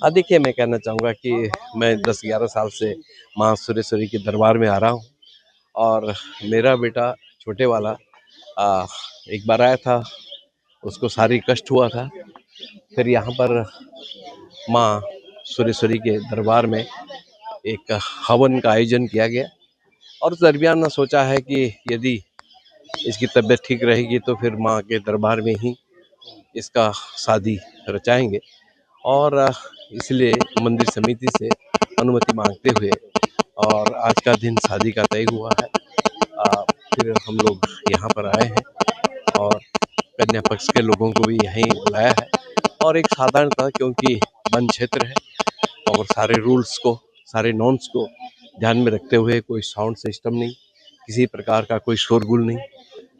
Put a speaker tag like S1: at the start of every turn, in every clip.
S1: हाँ, देखिए मैं कहना चाहूँगा कि मैं 10-11 साल से माँ सुरेश्वरी के दरबार में आ रहा हूँ और मेरा बेटा छोटे वाला अ, एक बार आया था, उसको शारीरिक कष्ट हुआ था। फिर यहाँ पर माँ सुरेश्वरी के दरबार में एक हवन का आयोजन किया गया और उस दरमियान ना सोचा है कि यदि इसकी तबीयत ठीक रहेगी तो फिर माँ के दरबार में ही इसका शादी रचाएँगे और इसलिए मंदिर समिति से अनुमति मांगते हुए और आज का दिन शादी का तय हुआ है। फिर हम लोग यहाँ पर आए हैं और कन्या पक्ष के लोगों को भी यहीं बुलाया है और एक साधारणतः क्योंकि वन क्षेत्र है और सारे रूल्स को, सारे नॉर्म्स को ध्यान में रखते हुए कोई साउंड सिस्टम नहीं, किसी प्रकार का कोई शोरगुल नहीं,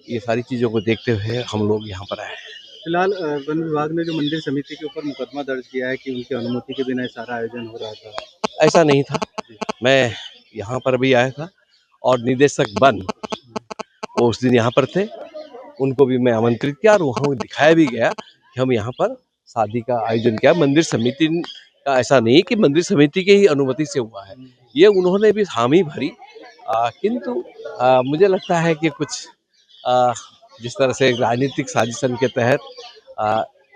S1: ये सारी चीज़ों को देखते हुए हम लोग यहाँ पर आए हैं।
S2: फिलहाल वन विभाग ने जो मंदिर समिति के ऊपर मुकदमा दर्ज किया है कि उनकी अनुमति के बिना सारा आयोजन हो रहा था।
S1: ऐसा नहीं था, मैं यहाँ पर भी आया था और निदेशक वन वो उस दिन यहाँ पर थे, उनको भी मैं आमंत्रित किया और वहाँ दिखाया भी गया कि हम यहाँ पर शादी का आयोजन किया। मंदिर समिति का ऐसा नहीं कि मंदिर समिति की ही अनुमति से हुआ है, ये उन्होंने भी हामी भरी, किंतु मुझे लगता है कि कुछ जिस तरह से राजनीतिक साजिशन के तहत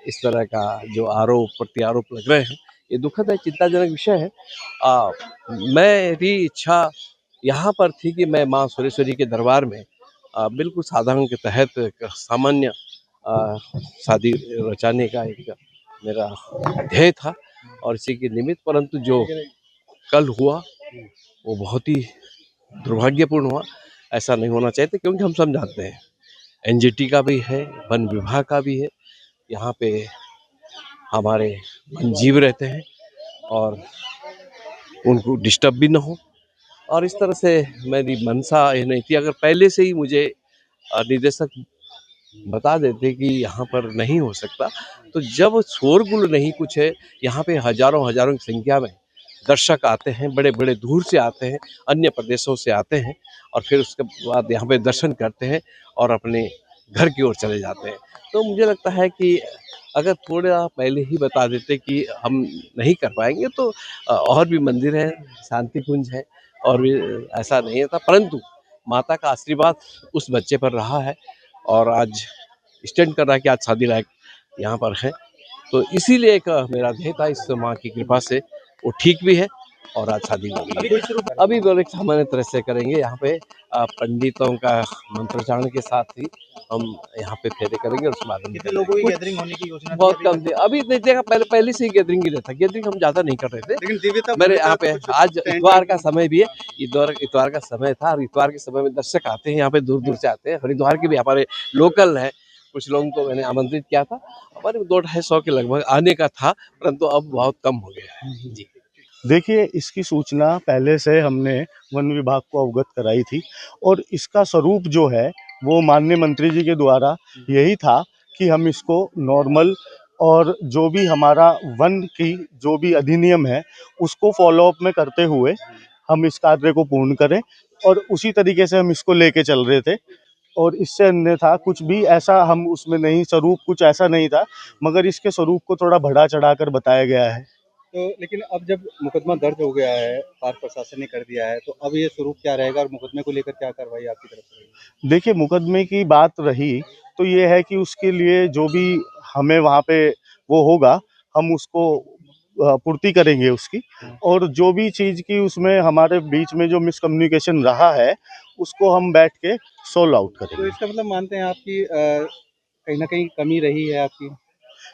S1: इस तरह का जो आरोप प्रत्यारोप लग रहे हैं, ये दुखद है, चिंताजनक विषय है। मेरी इच्छा यहाँ पर थी कि मैं माँ सुरेश्वरी के दरबार में बिल्कुल साधारण के तहत एक सामान्य शादी रचाने का एक मेरा ध्येय था और इसी के निमित्त, परंतु जो कल हुआ वो बहुत ही दुर्भाग्यपूर्ण हुआ। ऐसा नहीं होना चाहिए था क्योंकि हम सब जानते हैं एनजीटी का भी है, वन विभाग का भी है, यहाँ पे हमारे वन जीव रहते हैं और उनको डिस्टर्ब भी ना हो और इस तरह से मेरी मंशा ये नहीं थी। अगर पहले से ही मुझे निदेशक बता देते कि यहाँ पर नहीं हो सकता, तो जब शोरगुल नहीं कुछ है, यहाँ पे हजारों हजारों की संख्या में दर्शक आते हैं, बड़े बड़े दूर से आते हैं, अन्य प्रदेशों से आते हैं और फिर उसके बाद यहाँ पे दर्शन करते हैं और अपने घर की ओर चले जाते हैं। तो मुझे लगता है कि अगर थोड़ा पहले ही बता देते कि हम नहीं कर पाएंगे तो और भी मंदिर हैं, शांति कुंज है और भी ऐसा नहीं था, परंतु माता का आशीर्वाद उस बच्चे पर रहा है और आज स्टैंड कर रहा है कि आज शादी लायक यहाँ पर है। तो इसीलिए एक मेरा ध्येय था, इस माँ की कृपा से वो ठीक भी है और आज शादी हो गई है। अभी वो एक सामान्य तरह से करेंगे, यहाँ पे पंडितों का मंत्रोच्चारण के साथ ही हम यहाँ पे फेरे करेंगे और उसके बाद
S2: कितने लोगों की गैदरिंग होने की योजना
S1: बहुत कम थी। अभी देखिएगा पहले से ही गैदरिंग ही रहता, गैदरिंग हम ज़्यादा नहीं कर रहे थे,
S2: लेकिन दिव्यता
S1: मेरे यहाँ पे आज इतवार का समय भी है, इतवार का समय था और इतवार के समय में दर्शक आते हैं, यहाँ पे दूर दूर से आते हैं। हरिद्वार के भी हमारे लोकल है, कुछ लोगों को मैंने आमंत्रित किया था, हमारे 200-250 के लगभग आने का था, परंतु अब बहुत कम हो गया है जी।
S3: देखिए, इसकी सूचना पहले से हमने वन विभाग को अवगत कराई थी और इसका स्वरूप जो है वो माननीय मंत्री जी के द्वारा यही था कि हम इसको नॉर्मल और जो भी हमारा वन की जो भी अधिनियम है उसको फॉलो अप में करते हुए हम इस कार्य को पूर्ण करें और उसी तरीके से हम इसको लेके चल रहे थे और इससे अन्यथा कुछ भी ऐसा हम उसमें नहीं, स्वरूप कुछ ऐसा नहीं था, मगर इसके स्वरूप को थोड़ा बढ़ा चढ़ा कर बताया गया है।
S2: तो लेकिन अब जब मुकदमा दर्ज हो गया है, पार्क प्रशासन ने कर दिया है, तो अब ये स्वरूप क्या रहेगा और मुकदमे को लेकर क्या कार्रवाई आपकी तरफ से रहेगी?
S3: देखिए, मुकदमे की बात रही तो ये है कि उसके लिए जो भी हमें वहाँ पे वो होगा, हम उसको पूर्ति करेंगे उसकी, और जो भी चीज़ की उसमें हमारे बीच में जो मिसकम्युनिकेशन रहा है उसको हम बैठ के सोल्व आउट
S2: तो
S3: करेंगे।
S2: इसका मतलब मानते हैं आपकी कहीं ना कहीं कमी रही है आपकी,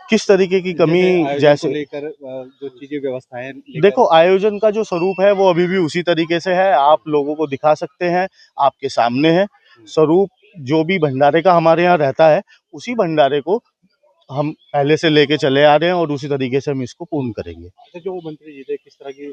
S3: किस तरीके की कमी?
S2: जैसे लेकर जो चीजें व्यवस्थाएं
S3: देखो, आयोजन का जो स्वरूप है वो अभी भी उसी तरीके से है, आप लोगों को दिखा सकते हैं, आपके सामने है स्वरूप। जो भी भंडारे का हमारे यहाँ रहता है उसी भंडारे को हम पहले से लेके चले आ रहे हैं और उसी तरीके से हम इसको पूर्ण करेंगे।
S2: अच्छा, जो मंत्री जी थे, किस तरह की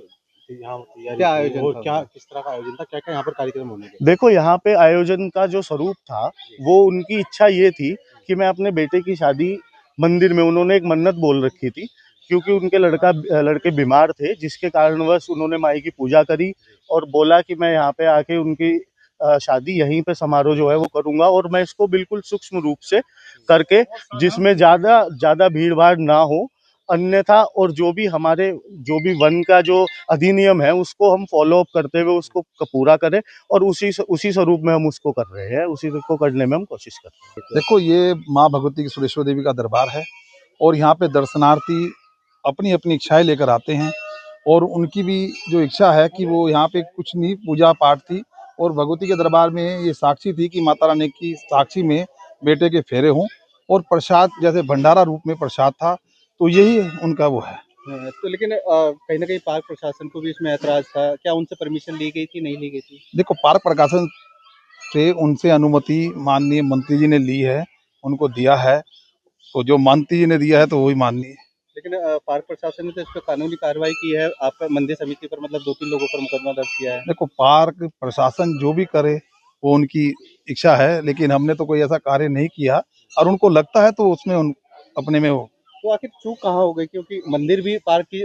S2: यहाँ क्या आयोजन था, क्या किस तरह का आयोजन था, क्या क्या यहाँ पर कार्यक्रम होने थे?
S3: देखो, यहाँ पे आयोजन का जो स्वरूप था वो उनकी इच्छा ये थी कि मैं अपने बेटे की शादी मंदिर में, उन्होंने एक मन्नत बोल रखी थी क्योंकि उनके लड़के बीमार थे, जिसके कारणवश उन्होंने माई की पूजा करी और बोला कि मैं यहाँ पे आके उनकी शादी यहीं पे समारोह जो है वो करूँगा और मैं इसको बिल्कुल सूक्ष्म रूप से करके, जिसमें ज़्यादा भीड़ भाड़ ना हो अन्यथा और जो भी वन का जो अधिनियम है उसको हम फॉलो अप करते हुए उसको पूरा करें, और उसी स्वरूप में हम उसको कर रहे हैं, उसी को करने में हम कोशिश कर रहे हैं।
S4: देखो, ये माँ भगवती की सुरेश्वर देवी का दरबार है और यहाँ पे दर्शनार्थी अपनी अपनी इच्छाएं लेकर आते हैं, और उनकी भी जो इच्छा है कि वो यहाँ पे कुछ नहीं, पूजा पाठ थी, और भगवती के दरबार में ये साक्षी थी कि माता रानी की साक्षी में बेटे के फेरे हों, और प्रसाद जैसे भंडारा रूप में प्रसाद था, तो यही उनका वो है।
S2: तो लेकिन कहीं ना कहीं पार्क प्रशासन को भी इसमें ऐतराज था, क्या उनसे परमिशन ली गई थी, नहीं ली गई थी?
S4: देखो, पार्क प्रशासन से उनसे अनुमति माननीय मंत्री जी ने ली है, उनको दिया है, तो जो मंत्री जी ने दिया है तो वही माननीय है।
S2: लेकिन पार्क प्रशासन ने तो इस पर कानूनी कार्रवाई की है, आपका मंदिर समिति पर मतलब 2-3 लोगों पर मुकदमा दर्ज किया है।
S4: देखो, पार्क प्रशासन जो भी करे वो उनकी इच्छा है, लेकिन हमने तो कोई ऐसा कार्य नहीं किया, और उनको लगता है तो उसमें अपने में वो।
S2: तो आखिर चूक कहाँ हो गई, क्योंकि मंदिर भी पार्क की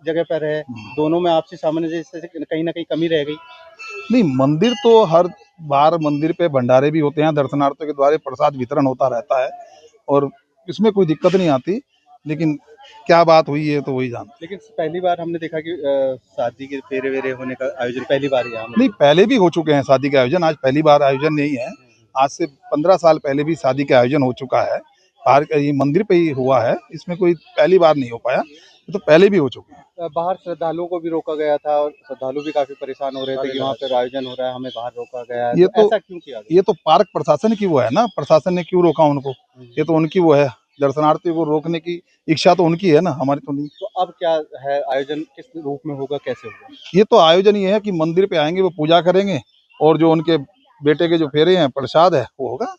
S2: जगह पर है, दोनों में आपसी सामंजस्य से कहीं ना कहीं कमी रह गई।
S4: नहीं, मंदिर तो हर बार मंदिर पे भंडारे भी होते हैं, दर्शनार्थियों के द्वारा प्रसाद वितरण होता रहता है, और इसमें कोई दिक्कत नहीं आती, लेकिन क्या बात हुई है तो वही जानते।
S2: लेकिन पहली बार हमने देखा कि शादी के फेरे वेरे होने का आयोजन पहली बार यहाँ
S4: नहीं, पहले भी हो चुके हैं शादी के आयोजन, आज पहली बार आयोजन नहीं है। आज से 15 साल पहले भी शादी का आयोजन हो चुका है, पार्क ये मंदिर पे ही हुआ है, इसमें कोई पहली बार नहीं हो पाया, ये तो पहले भी हो चुके हैं।
S2: बाहर श्रद्धालुओं को भी रोका गया था और श्रद्धालु भी काफी परेशान हो रहे थे कि वहाँ पर आयोजन हो रहा है, हमें बाहर रोका गया है।
S4: ये तो
S2: ऐसा क्यों किया गया?
S4: ये तो पार्क प्रशासन की वो है ना, प्रशासन ने क्यों रोका उनको, ये तो उनकी वो है, दर्शनार्थियों को रोकने की इच्छा तो उनकी है ना, हमारी तो नहीं।
S2: तो अब क्या है, आयोजन किस रूप में होगा, कैसे होगा?
S4: ये तो आयोजन ये है कि मंदिर पे आएंगे, वो पूजा करेंगे, और जो उनके बेटे के जो फेरे हैं प्रसाद है वो होगा।